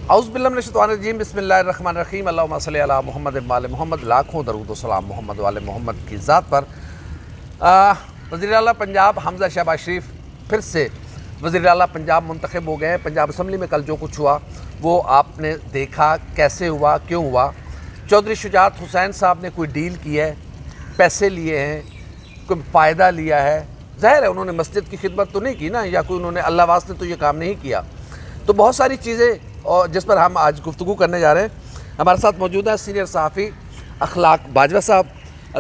اعوذ باللہ من الشیطان الرجیم بسم اللہ الرحمن الرحیم اللہم صلی علی محمد وعلی محمد لاکھوں درود و سلام محمد وعلی محمد کی ذات پر۔ وزیر اعلیٰ پنجاب حمزہ شہباز شریف پھر سے وزیر اعلیٰ پنجاب منتخب ہو گئے ہیں۔ پنجاب اسمبلی میں کل جو کچھ ہوا وہ آپ نے دیکھا، کیسے ہوا، کیوں ہوا۔ چودھری شجاعت حسین صاحب نے کوئی ڈیل کی ہے، پیسے لیے ہیں، کوئی فائدہ لیا ہے؟ ظاہر ہے انہوں نے مسجد کی خدمت تو نہیں کی نا، یا کوئی انہوں نے اللہ واسطے تو یہ کام نہیں کیا۔ تو بہت ساری چیزیں اور جس پر ہم آج گفتگو کرنے جا رہے ہیں۔ ہمارے ساتھ موجود ہیں سینئر صحافی اخلاق باجوہ صاحب،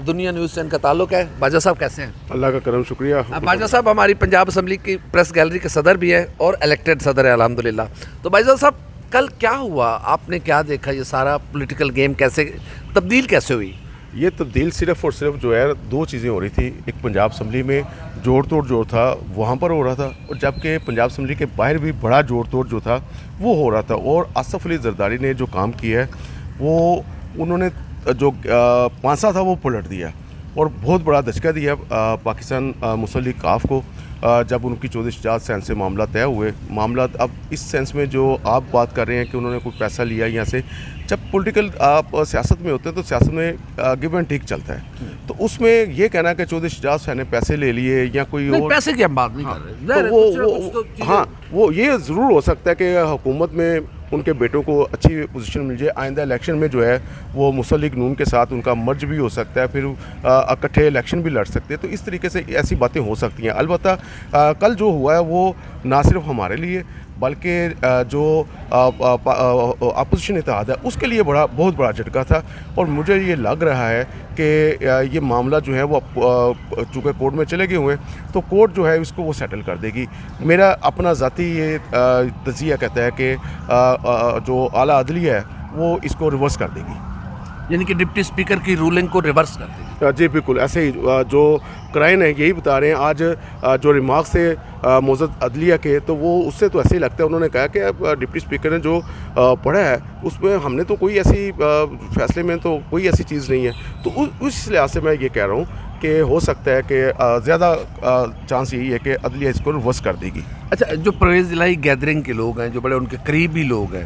دنیا نیوز سے ان کا تعلق ہے۔ باجوہ صاحب کیسے ہیں؟ اللہ کا کرم، شکریہ۔ باجوہ صاحب ہماری پنجاب اسمبلی کی پریس گیلری کے صدر بھی ہیں اور الیکٹڈ صدر ہے الحمدللہ۔ تو باجوہ صاحب کل کیا ہوا، آپ نے کیا دیکھا، یہ سارا پولیٹیکل گیم کیسے تبدیل کیسے ہوئی؟ یہ تبدیل صرف اور صرف جو ہے دو چیزیں ہو رہی تھی۔ ایک پنجاب اسمبلی میں جوڑ توڑ جو تھا وہاں پر ہو رہا تھا، اور جبکہ پنجاب اسمبلی کے باہر بھی بڑا جوڑ توڑ جو تھا وہ ہو رہا تھا۔ اور آصف علی زرداری نے جو کام کیا ہے وہ انہوں نے جو پانسا تھا وہ پلٹ دیا اور بہت بڑا دھچکا دیا پاکستان مسلم لیگ کاف کو، جب ان کی چودھری شجاعت حسین سے معاملہ طے ہوئے۔ معاملات اب اس سینس میں جو آپ بات کر رہے ہیں کہ انہوں نے کوئی پیسہ لیا یہاں سے، جب پولیٹیکل آپ سیاست میں ہوتے ہیں تو سیاست میں گیو اینڈ ٹیک چلتا ہے، تو اس میں یہ کہنا کہ چودھری شجاعت حسین نے پیسے لے لیے یا کوئی اور، پیسے کی ہم بات نہیں کر رہے، وہ یہ ضرور ہو سکتا ہے کہ حکومت میں ان کے بیٹوں کو اچھی پوزیشن مل جائے، آئندہ الیکشن میں جو ہے وہ مسلم لیگ نون کے ساتھ ان کا مرج بھی ہو سکتا ہے، پھر اکٹھے الیکشن بھی لڑ سکتے ہیں، تو اس طریقے سے ایسی باتیں ہو سکتی ہیں۔ البتہ کل جو ہوا ہے وہ نہ صرف ہمارے لیے بلکہ جو اپوزیشن اتحاد ہے اس کے لیے بہت بڑا جھٹکا تھا، اور مجھے یہ لگ رہا ہے کہ یہ معاملہ جو ہے وہ چونکہ کورٹ میں چلے گئے ہوئے تو کورٹ جو ہے اس کو وہ سیٹل کر دے گی۔ میرا اپنا ذاتی یہ تجزیہ کہتا ہے کہ جو اعلیٰ عدلیہ ہے وہ اس کو ریورس کر دے گی، یعنی کہ ڈپٹی اسپیکر کی رولنگ کو ریورس کر دے گی۔ جی بالکل ایسے ہی جو کرائن ہے یہی بتا رہے ہیں۔ آج جو ریمارکس تھے معزز عدلیہ کے تو وہ اس سے تو ایسے ہی لگتا ہے، انہوں نے کہا کہ ڈپٹی اسپیکر نے جو پڑھا ہے اس میں ہم نے تو کوئی ایسی فیصلے میں تو کوئی ایسی چیز نہیں ہے، تو اس لحاظ سے میں یہ کہہ رہا ہوں کہ ہو سکتا ہے کہ زیادہ چانس یہی ہے کہ عدلیہ اس کو ریورس کر دے گی۔ اچھا، جو پرویز الہی گیدرنگ کے لوگ ہیں، جو بڑے ان کے قریبی لوگ ہیں،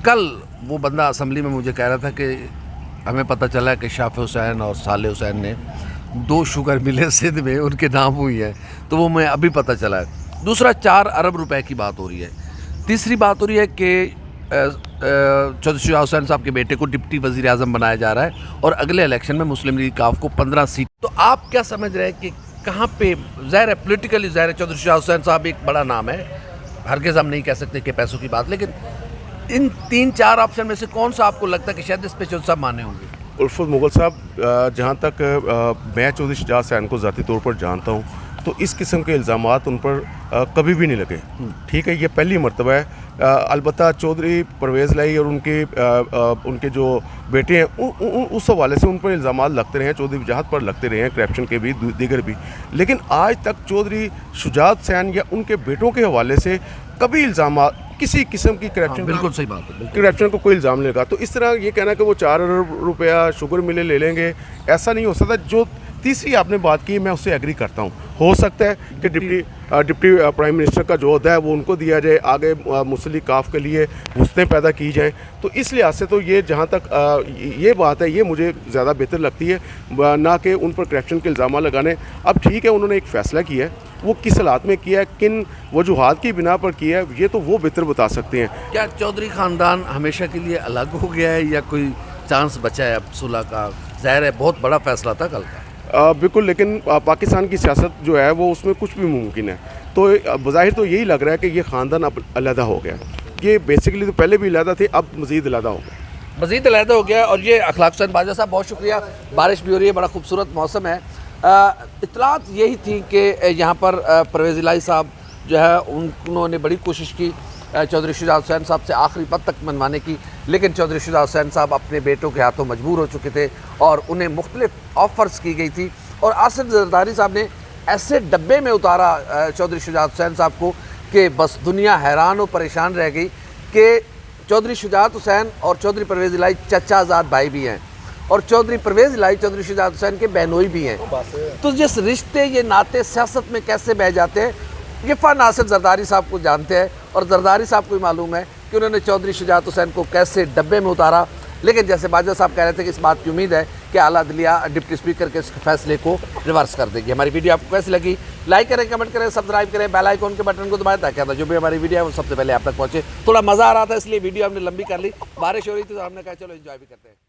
کل وہ بندہ اسمبلی میں مجھے کہہ رہا تھا کہ ہمیں پتہ چلا کہ شافع حسین اور صالح حسین نے 2 شوگر ملیں سندھ میں، ان کے نام ہوئی ہیں، تو وہ میں ابھی پتہ چلا ہے۔ دوسرا 4 ارب روپے کی بات ہو رہی ہے۔ تیسری بات ہو رہی ہے کہ چودھری شجاعت حسین صاحب کے بیٹے کو ڈپٹی وزیر اعظم بنایا جا رہا ہے اور اگلے الیکشن میں مسلم لیگ کاف کو 15 سیٹ۔ تو آپ کیا سمجھ رہے ہیں کہ کہاں پہ ظاہر ہے پولیٹیکلی، ظاہر ہے چودھری شجاعت حسین صاحب ایک بڑا نام ہے، ہرگز ہم نہیں کہہ سکتے کہ پیسوں کی بات، لیکن ان 3-4 آپشن میں سے کون سا آپ کو لگتا ہے کہ شاید اس پہ چودھری صاحب مانے ہوں گے؟ الفت مغل صاحب، جہاں تک میں چودھری شجاعت حسین کو ذاتی طور پر جانتا ہوں تو اس قسم کے الزامات ان پر کبھی بھی نہیں لگے، ٹھیک ہے، یہ پہلی مرتبہ ہے۔ البتہ چودھری پرویز الہی اور ان کے جو بیٹے ہیں اس حوالے سے ان پر الزامات لگتے رہے ہیں، چودھری وجاہت پر لگتے رہے ہیں، کرپشن کے بھی دیگر بھی، لیکن آج تک چودھری شجاعت حسین یا ان کے بیٹوں کے حوالے سے کبھی الزامات کسی قسم کی بالکل صحیح بات ہے، کرپشن کو کوئی الزام نہیں لگا۔ تو اس طرح یہ کہنا کہ وہ 4 ارب روپیہ شوگر ملے لے لیں گے، ایسا نہیں ہو سکتا۔ جو تیسری آپ نے بات کی میں اس سے ایگری کرتا ہوں، ہو سکتا ہے کہ ڈپٹی پرائم منسٹر کا جو عہدہ ہے وہ ان کو دیا جائے، آگے مسلم لیگ کاف کے لیے وسعتیں پیدا کی جائیں، تو اس لحاظ سے تو یہ جہاں تک یہ بات ہے یہ مجھے زیادہ بہتر لگتی ہے، نہ کہ ان پر کرپشن کے الزامات لگانے۔ اب ٹھیک ہے انہوں نے ایک فیصلہ کیا ہے، وہ کس حالات میں کیا ہے، کن وجوہات کی بنا پر کیا ہے، یہ تو وہ بہتر بتا سکتے ہیں۔ کیا چودھری خاندان ہمیشہ کے لیے الگ ہو گیا ہے یا کوئی چانس بچا ہے اب صلح کا؟ ظاہر ہے بہت بڑا فیصلہ تھا کل کا۔ بالکل، لیکن پاکستان کی سیاست جو ہے وہ اس میں کچھ بھی ممکن ہے، تو بظاہر تو یہی لگ رہا ہے کہ یہ خاندان اب علیحدہ ہو گیا۔ یہ بیسیکلی تو پہلے بھی علیحدہ تھے، اب مزید علیحدہ ہو گیا، مزید علیحدہ ہو گیا۔ اور یہ اخلاق حسین باجوہ صاحب بہت شکریہ، بارش بھی ہو رہی ہے، بڑا خوبصورت موسم ہے۔ اطلاعات یہی تھی کہ یہاں پر پرویز الہی صاحب جو ہے انہوں نے بڑی کوشش کی چودھری شجاعت حسین صاحب سے آخری پد تک منوانے کی، لیکن چودھری شجاعت حسین صاحب اپنے بیٹوں کے ہاتھوں مجبور ہو چکے تھے اور انہیں مختلف آفرز کی گئی تھی، اور آصف زرداری صاحب نے ایسے ڈبے میں اتارا چودھری شجاعت حسین صاحب کو کہ بس دنیا حیران و پریشان رہ گئی کہ چودھری شجاعت حسین اور چودھری پرویز الہی چچا زاد بھائی بھی ہیں، اور چودھری پرویز الہی چودھری شجاعت حسین کے بہنوئی بھی ہیں، تو جس رشتے یہ ناطے سیاست میں کیسے بہ جاتے ہیں یہ فن آصف زرداری صاحب کو جانتے ہیں، اور زرداری صاحب کو معلوم ہے کہ کہ انہوں نے چودھری شجاعت حسین کو کیسے ڈبے میں اتارا، لیکن جیسے باجوہ صاحب کہہ رہے تھے کہ اس بات کی امید ہے کہ اعلیٰ عدلیہ ڈپٹی اسپیکر کے اس فیصلے کو ریورس کر دے گی۔ ہماری ویڈیو آپ کو کیسی لگی؟ لائک کریں، کمنٹ کریں، سبسکرائب کریں، بیل آئیکن کے بٹن کو دبائیں تاکہ جو بھی ہماری ویڈیو ہے وہ سب سے پہلے آپ تک پہنچے۔ تھوڑا مزہ آ رہا تھا اس لیے ویڈیو ہم نے لمبی کر لی، بارش ہو رہی تھی تو ہم نے کہا چلو انجوائے بھی کرتے ہیں۔